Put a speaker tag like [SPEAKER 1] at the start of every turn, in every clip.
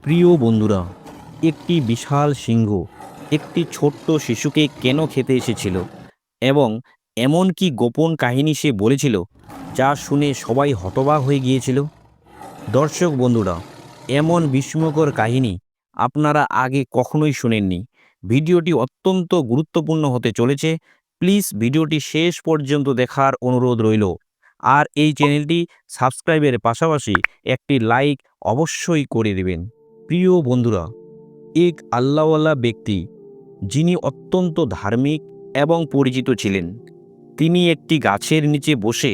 [SPEAKER 1] প্রিয় বন্ধুরা, একটি বিশাল সিংহ একটি ছোট্ট শিশুকে কেন খেতে এসেছিল এবং এমন কি গোপন কাহিনী সে বলেছিল যা শুনে সবাই হতবাক হয়ে গিয়েছিল। দর্শক বন্ধুরা, এমন বিস্ময়কর কাহিনী আপনারা আগে কখনোই শুনেননি। ভিডিওটি অত্যন্ত গুরুত্বপূর্ণ হতে চলেছে। প্লিজ ভিডিওটি শেষ পর্যন্ত দেখার অনুরোধ রইল। আর এই চ্যানেলটি সাবস্ক্রাইবের পাশাপাশি একটি লাইক অবশ্যই করে দেবেন। প্রিয় বন্ধুরা, এক আল্লাহওয়ালা ব্যক্তি যিনি অত্যন্ত ধার্মিক এবং পরিচিত ছিলেন, তিনি একটি গাছের নিচে বসে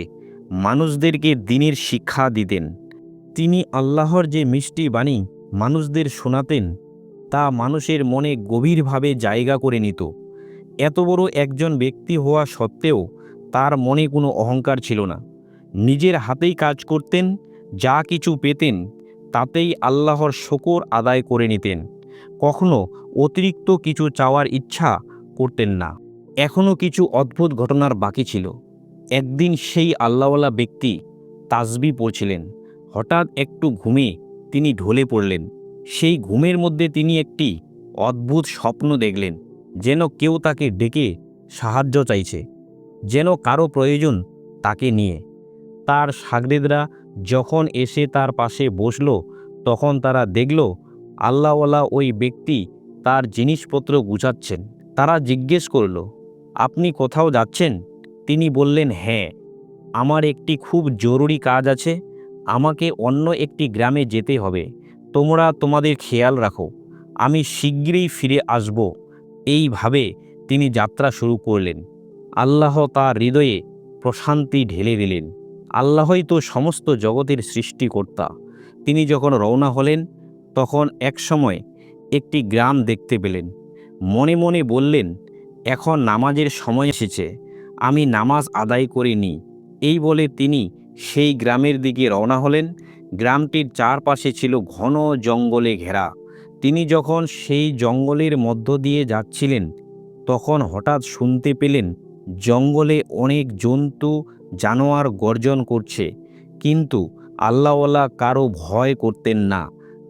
[SPEAKER 1] মানুষদেরকে দ্বীনের শিক্ষা দিতেন। তিনি আল্লাহর যে মিষ্টি বাণী মানুষদের শোনাতেন তা মানুষের মনে গভীরভাবে জায়গা করে নিত। এত বড় একজন ব্যক্তি হওয়া সত্ত্বেও তার মনে কোনো অহংকার ছিল না। নিজের হাতেই কাজ করতেন, যা কিছু পেতেন তাতেই আল্লাহর শকর আদায় করে নিতেন। কখনো অতিরিক্ত কিছু চাওয়ার ইচ্ছা করতেন না। এখনও কিছু অদ্ভুত ঘটনার বাকি ছিল। একদিন সেই আল্লাহওয়ালা ব্যক্তি তাসবিহ পড়ছিলেন। হঠাৎ একটু ঘুমে তিনি ঢলে পড়লেন। সেই ঘুমের মধ্যে তিনি একটি অদ্ভুত স্বপ্ন দেখলেন, যেন কেউ তাকে ডেকে সাহায্য চাইছে, যেন কারো প্রয়োজন তাকে নিয়ে। তার শাগরেদরা যখন এসে তার পাশে বসল, তখন তারা দেখল আল্লাহওয়ালা ওই ব্যক্তি তার জিনিসপত্র গুছাচ্ছেন। তারা জিজ্ঞেস করল, আপনি কোথাও যাচ্ছেন? তিনি বললেন, হ্যাঁ, আমার একটি খুব জরুরি কাজ আছে। আমাকে অন্য একটি গ্রামে যেতে হবে। তোমরা তোমাদের খেয়াল রাখো, আমি শীঘ্রই ফিরে আসব। এইভাবে তিনি যাত্রা শুরু করলেন। আল্লাহ তার হৃদয়ে প্রশান্তি ঢেলে দিলেন। আল্লাহই তো সমস্ত জগতের সৃষ্টিকর্তা। তিনি যখন রওনা হলেন, তখন একসময় একটি গ্রাম দেখতে পেলেন। মনে মনে বললেন, এখন নামাজের সময় এসেছে, আমি নামাজ আদায় করে নিই। এই বলে তিনি সেই গ্রামের দিকে রওনা হলেন। গ্রামটির চারপাশে ছিল ঘন জঙ্গলে ঘেরা। তিনি যখন সেই জঙ্গলের মধ্য দিয়ে যাচ্ছিলেন, তখন হঠাৎ শুনতে পেলেন জঙ্গলে অনেক জন্তু জানোয়ার গর্জন করছে। কিন্তু আল্লাহওয়ালা কারো ভয় করতেন না।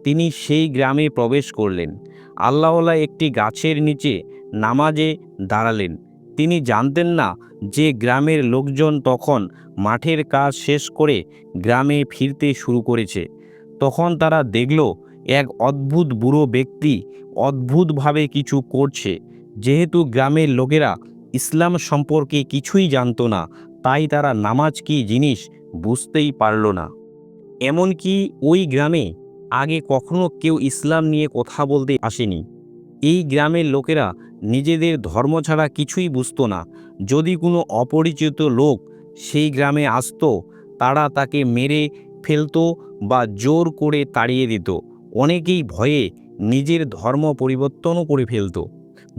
[SPEAKER 1] তিনি সেই গ্রামে প্রবেশ করলেন। আল্লাহওয়ালা একটি গাছের নিচে নামাজে দাঁড়ালেন। তিনি জানতেন না যে গ্রামের লোকজন তখন মাঠের কাজ শেষ করে গ্রামে ফিরতে শুরু করেছে। তখন তারা দেখল এক অদ্ভুত বুড়ো ব্যক্তি অদ্ভুতভাবে কিছু করছে। যেহেতু গ্রামের লোকেরা ইসলাম সম্পর্কে কিছুই জানতো না, তাই তারা নামাজ কী জিনিস বুঝতেই পারল না। এমনকি ওই গ্রামে আগে কখনো কেউ ইসলাম নিয়ে কথা বলতে আসেনি। এই গ্রামের লোকেরা নিজেদের ধর্ম ছাড়া কিছুই বুঝতো না। যদি কোনো অপরিচিত লোক সেই গ্রামে আসতো, তারা তাকে মেরে ফেলতো বা জোর করে তাড়িয়ে দিত। অনেকেই ভয়ে নিজের ধর্ম পরিবর্তনও করে ফেলত।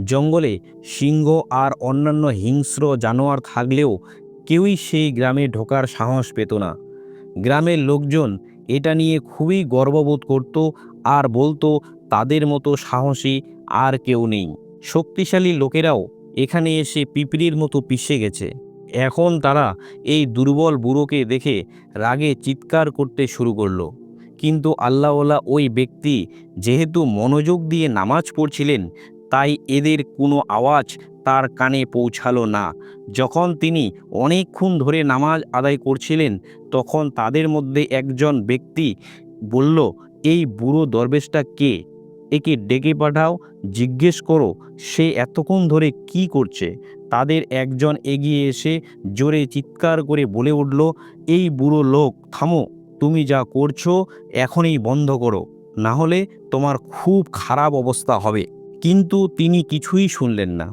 [SPEAKER 1] জঙ্গলে সিংহ আর অন্যান্য হিংস্র জানোয়ার থাকলেও কেউই সেই গ্রামে ঢোকার সাহস পেত না। গ্রামের লোকজন এটা নিয়ে খুবই গর্ববোধ করত আর বলতো তাদের মতো সাহসী আর কেউ নেই। শক্তিশালী লোকেরাও এখানে এসে পিঁপড়ির মতো পিষে গেছে। এখন তারা এই দুর্বল বুড়োকে দেখে রাগে চিৎকার করতে শুরু করলো। কিন্তু আল্লাহওয়ালা ওই ব্যক্তি যেহেতু মনোযোগ দিয়ে নামাজ পড়ছিলেন, তাই এদের কোনো আওয়াজ তার কানে পৌঁছালো না। যখন তিনি অনেকক্ষণ ধরে নামাজ আদায় করছিলেন, তখন তাদের মধ্যে একজন ব্যক্তি বলল, এই বুড়ো দরবেশটা কে? একে ডেকে পাঠাও, জিজ্ঞেস করো সে এতক্ষণ ধরে কি করছে। তাদের একজন এগিয়ে এসে জোরে চিৎকার করে বলে উঠল, এই বুড়ো লোক, থামো, তুমি যা করছো এখনই বন্ধ করো, না হলে তোমার খুব খারাপ অবস্থা হবে। কিন্তু তিনি কিছুই শুনলেন না।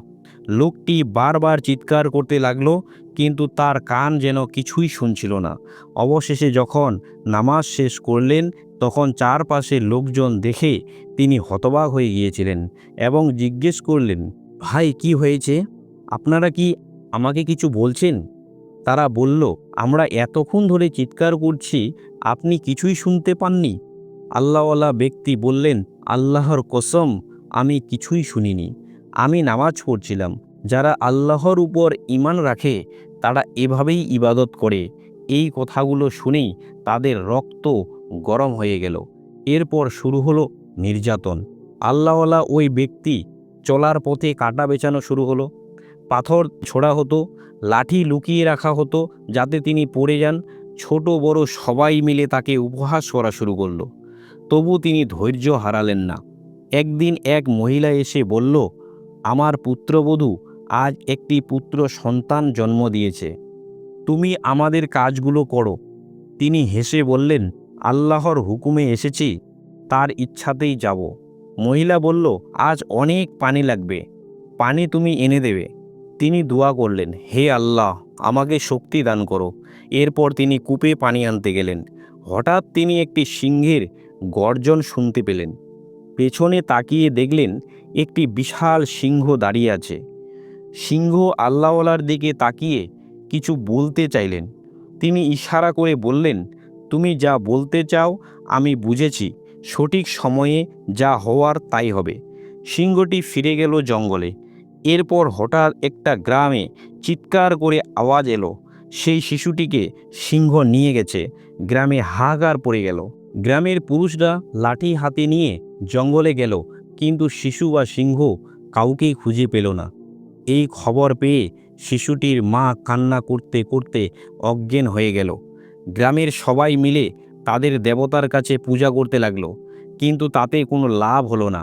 [SPEAKER 1] লোকটি বারবার চিৎকার করতে লাগলো, কিন্তু তার কান যেন কিছুই শুনছিল না। অবশেষে যখন নামাজ শেষ করলেন, তখন চারপাশে লোকজন দেখে তিনি হতবাক হয়ে গিয়েছিলেন এবং জিজ্ঞেস করলেন, ভাই কি হয়েছে? আপনারা কি আমাকে কিছু বলছেন? তারা বলল, আমরা এতক্ষণ ধরে চিৎকার করছি, আপনি কিছুই শুনতে পাননি? আল্লাহওয়ালা ব্যক্তি বললেন, আল্লাহর কসম, আমি কিছুই শুনিনি। আমি নামাজ পড়ছিলাম। যারা আল্লাহর উপর ঈমান রাখে তারা এভাবেই ইবাদত করে। এই কথাগুলো শুনেই তাদের রক্ত গরম হয়ে গেল। এরপর শুরু হলো নির্যাতন। আল্লাহওয়ালা ওই ব্যক্তি চলার পথে কাঁটা বেছানো শুরু হলো, পাথর ছোড়া হতো, লাঠি লুকিয়ে রাখা হতো যাতে তিনি পড়ে যান। ছোট বড় সবাই মিলে তাকে উপহাস করা শুরু করলো। তবু তিনি ধৈর্য হারালেন না। একদিন এক মহিলা এসে বলল, আমার পুত্রবধূ আজ একটি পুত্র সন্তান জন্ম দিয়েছে, তুমি আমাদের কাজগুলো করো। তিনি হেসে বললেন, আল্লাহর হুকুমে এসেছি, তার ইচ্ছাতেই যাব। মহিলা বলল, আজ অনেক পানি লাগবে, পানি তুমি এনে দেবে। তিনি দোয়া করলেন, হে আল্লাহ, আমাকে শক্তি দান করো। এরপর তিনি কূপে পানি আনতে গেলেন। হঠাৎ তিনি একটি সিংহের গর্জন শুনতে পেলেন। পেছনে তাকিয়ে দেখলেন একটি বিশাল সিংহ দাঁড়িয়ে আছে। সিংহ আল্লাহওয়ালার দিকে তাকিয়ে কিছু বলতে চাইলেন। তিনি ইশারা করে বললেন, তুমি যা বলতে চাও আমি বুঝেছি, সঠিক সময়ে যা হওয়ার তাই হবে। সিংহটি ফিরে গেল জঙ্গলে। এরপর হঠাৎ একটা গ্রামে চিৎকার করে আওয়াজ এলো, সেই শিশুটিকে সিংহ নিয়ে গেছে। গ্রামে হাহাকার পড়ে গেল। গ্রামের পুরুষরা লাঠি হাতে নিয়ে জঙ্গলে গেল, কিন্তু শিশু বা সিংহ কাউকেই খুঁজে পেল না। এই খবর পেয়ে শিশুটির মা কান্না করতে করতে অজ্ঞান হয়ে গেল। গ্রামের সবাই মিলে তাদের দেবতার কাছে পূজা করতে লাগলো, কিন্তু তাতে কোনো লাভ হলো না।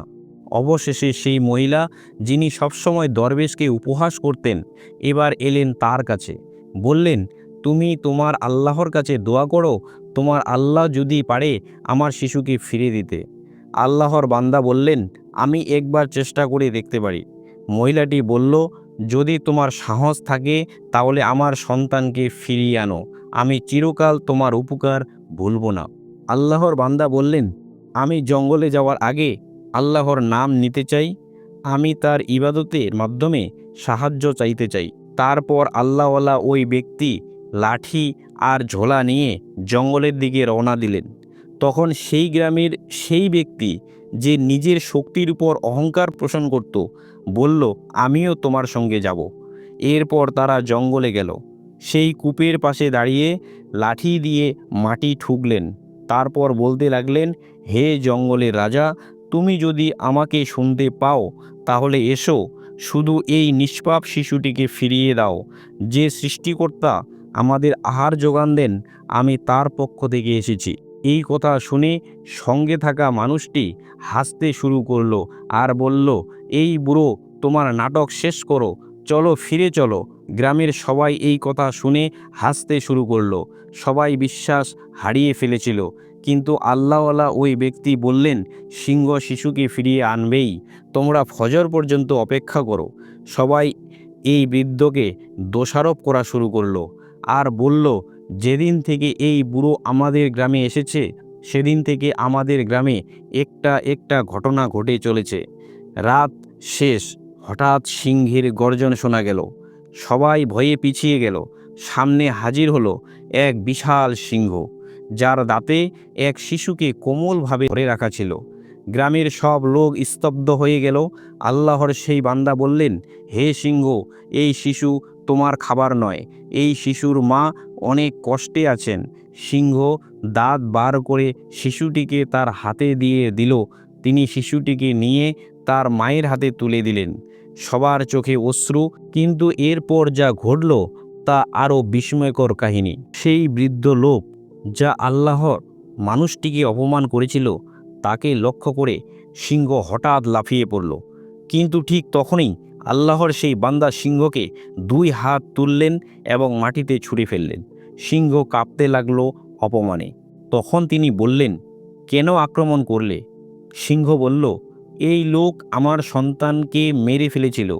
[SPEAKER 1] অবশেষে সেই মহিলা, যিনি সবসময় দরবেশকে উপহাস করতেন, এবার এলেন তার কাছে। বললেন, তুমি তোমার আল্লাহর কাছে দোয়া করো, তোমার আল্লাহ যদি পারে আমার শিশুকে ফিরে দিতে। আল্লাহর বান্দা বললেন, আমি একবার চেষ্টা করে দেখতে পারি। মহিলাটি বলল, যদি তোমার সাহস থাকে তাহলে আমার সন্তানকে ফিরিয়ে আনো, আমি চিরকাল তোমার উপকার ভুলব না। আল্লাহর বান্দা বললেন, আমি জঙ্গলে যাওয়ার আগে আল্লাহর নাম নিতে চাই, আমি তার ইবাদতের মাধ্যমে সাহায্য চাইতে চাই। তারপর আল্লাহওয়ালা ওই ব্যক্তি লাঠি আর ঝোলা নিয়ে জঙ্গলের দিকে রওনা দিলেন। তখন সেই গ্রামের সেই ব্যক্তি, যে নিজের শক্তির উপর অহংকার পোষণ করত, বলল, আমিও তোমার সঙ্গে যাব। এরপর তারা জঙ্গলে গেল। সেই কূপের পাশে দাঁড়িয়ে লাঠি দিয়ে মাটি ঠুকলেন। তারপর বলতে লাগলেন, হে জঙ্গলের রাজা, তুমি যদি আমাকে শুনতে পাও তাহলে এসো, শুধু এই নিষ্পাপ শিশুটিকে ফিরিয়ে দাও। যে সৃষ্টিকর্তা আমাদের আহার যোগান দেন, আমি তার পক্ষ থেকে এসেছি। এই কথা শুনে সঙ্গে থাকা মানুষটি হাসতে শুরু করলো আর বলল, এই বুড়ো, তোমার নাটক শেষ করো, চলো ফিরে চলো। গ্রামের সবাই এই কথা শুনে হাসতে শুরু করলো। সবাই বিশ্বাস হারিয়ে ফেলেছিল, কিন্তু আল্লাহওয়ালা ওই ব্যক্তি বললেন, সিংহ শিশুকে ফিরিয়ে আনবেই, তোমরা ফজর পর্যন্ত অপেক্ষা করো। সবাই এই বৃদ্ধকে দোষারোপ করা শুরু করলো আর বলল, যেদিন থেকে এই বুড়ো আমাদের গ্রামে এসেছে সেদিন থেকে আমাদের গ্রামে একটা একটা ঘটনা ঘটে চলেছে। রাত শেষ, হঠাৎ সিংহের গর্জন শোনা গেল। সবাই ভয়ে পিছিয়ে গেল। সামনে হাজির হলো এক বিশাল সিংহ, যার দাঁতে এক শিশুকে কোমলভাবে ধরে রাখা ছিল। গ্রামের সব লোক স্তব্ধ হয়ে গেল। আল্লাহর সেই বান্দা বললেন, হে সিংহ, এই শিশু তোমার খাবার নয়, এই শিশুর মা অনেক কষ্টে আছেন। সিংহ দাঁত বার করে শিশুটিকে তার হাতে দিয়ে দিল। তিনি শিশুটিকে নিয়ে তার মায়ের হাতে তুলে দিলেন। সবার চোখে অশ্রু, কিন্তু এরপর যা ঘটল তা আরও বিস্ময়কর কাহিনী। সেই বৃদ্ধ লোক, যা আল্লাহর মানুষটিকে অপমান করেছিল, তাকে লক্ষ্য করে সিংহ হঠাৎ লাফিয়ে পড়ল। কিন্তু ঠিক তখনই আল্লাহর সেই বান্দা সিংহকে দুই হাত তুললেন এবং মাটিতে ছুঁড়ে ফেললেন। সিংহ কাঁপতে লাগলো অপমানে। তখন তিনি বললেন, কেন আক্রমণ করলে? সিংহ বলল, এই লোক আমার সন্তানকে মেরে ফেলেছিল,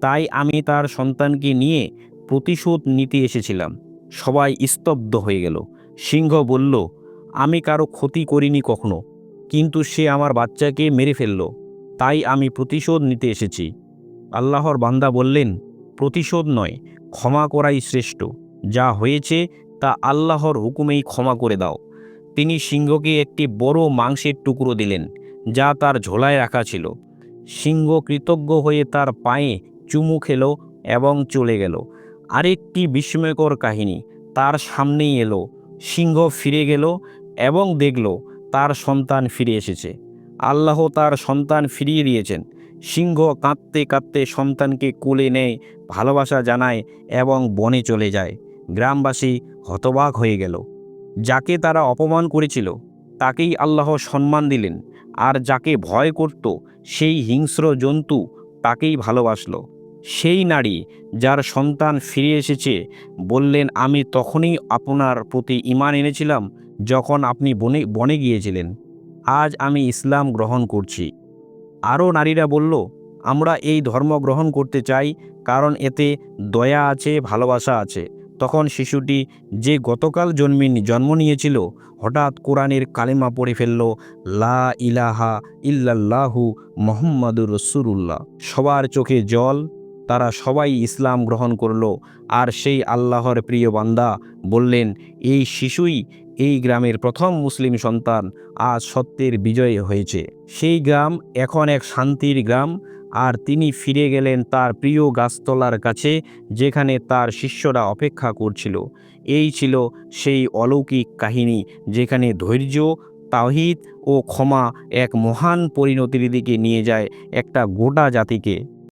[SPEAKER 1] তাই আমি তার সন্তানকে নিয়ে প্রতিশোধ নিতে এসেছিলাম। সবাই স্তব্ধ হয়ে গেল। সিংহ বলল, আমি কারো ক্ষতি করিনি কখনো, কিন্তু সে আমার বাচ্চাকে মেরে ফেলল, তাই আমি প্রতিশোধ নিতে এসেছি। আল্লাহর বান্দা বললেন, প্রতিশোধ নয়, ক্ষমা করাই শ্রেষ্ঠ। যা হয়েছে তা আল্লাহর হুকুমেই ক্ষমা করে দাও। তিনি সিংহকে একটি বড় মাংসের টুকরো দিলেন, যা তার ঝোলায় রাখা ছিল। সিংহ কৃতজ্ঞ হয়ে তার পায়ে চুমু খেল এবং চলে গেল। আরেকটি বিস্ময়কর কাহিনী তার সামনেই এলো। সিংহ ফিরে গেল এবং দেখল তার সন্তান ফিরে এসেছে। আল্লাহ তার সন্তান ফিরিয়ে দিয়েছেন। সিংহ কাঁদতে কাঁদতে সন্তানকে কোলে নেয়, ভালোবাসা জানায় এবং বনে চলে যায়। গ্রামবাসী হতবাক হয়ে গেল। যাকে তারা অপমান করেছিল তাকেই আল্লাহ সম্মান দিলেন, আর যাকে ভয় করত সেই হিংস্র জন্তু তাকেই ভালোবাসলো। সেই নারী যার সন্তান ফিরে এসেছে বললেন, আমি তখনই আপনার প্রতি ঈমান এনেছিলাম যখন আপনি বনে বনে গিয়েছিলেন। আজ আমি ইসলাম গ্রহণ করছি। আরও নারীরা বলল, আমরা এই ধর্ম গ্রহণ করতে চাই, কারণ এতে দয়া আছে, ভালোবাসা আছে। তখন শিশুটি, যে গতকাল জন্ম নিয়েছিল, হঠাৎ কোরআনের কালেমা পড়ে ফেলল, লা ইলাহা ইল্লাল্লাহু মুহাম্মাদুর রাসূলুল্লাহ। সবার চোখে জল। তারা সবাই ইসলাম গ্রহণ করল। আর সেই আল্লাহর প্রিয় বান্দা বললেন, এই শিশুই এই গ্রামের প্রথম মুসলিম সন্তান। আজ সত্যের বিজয় হয়েছে। সেই গ্রাম এখন এক শান্তির গ্রাম। আর তিনি ফিরে গেলেন তার প্রিয় গাছতলার কাছে, যেখানে তার শিষ্যরা অপেক্ষা করছিল। এই ছিল সেই অলৌকিক কাহিনী, যেখানে ধৈর্য, তাওহীদ ও ক্ষমা এক মহান পরিণতির দিকে নিয়ে যায় একটা গোটা জাতিকে।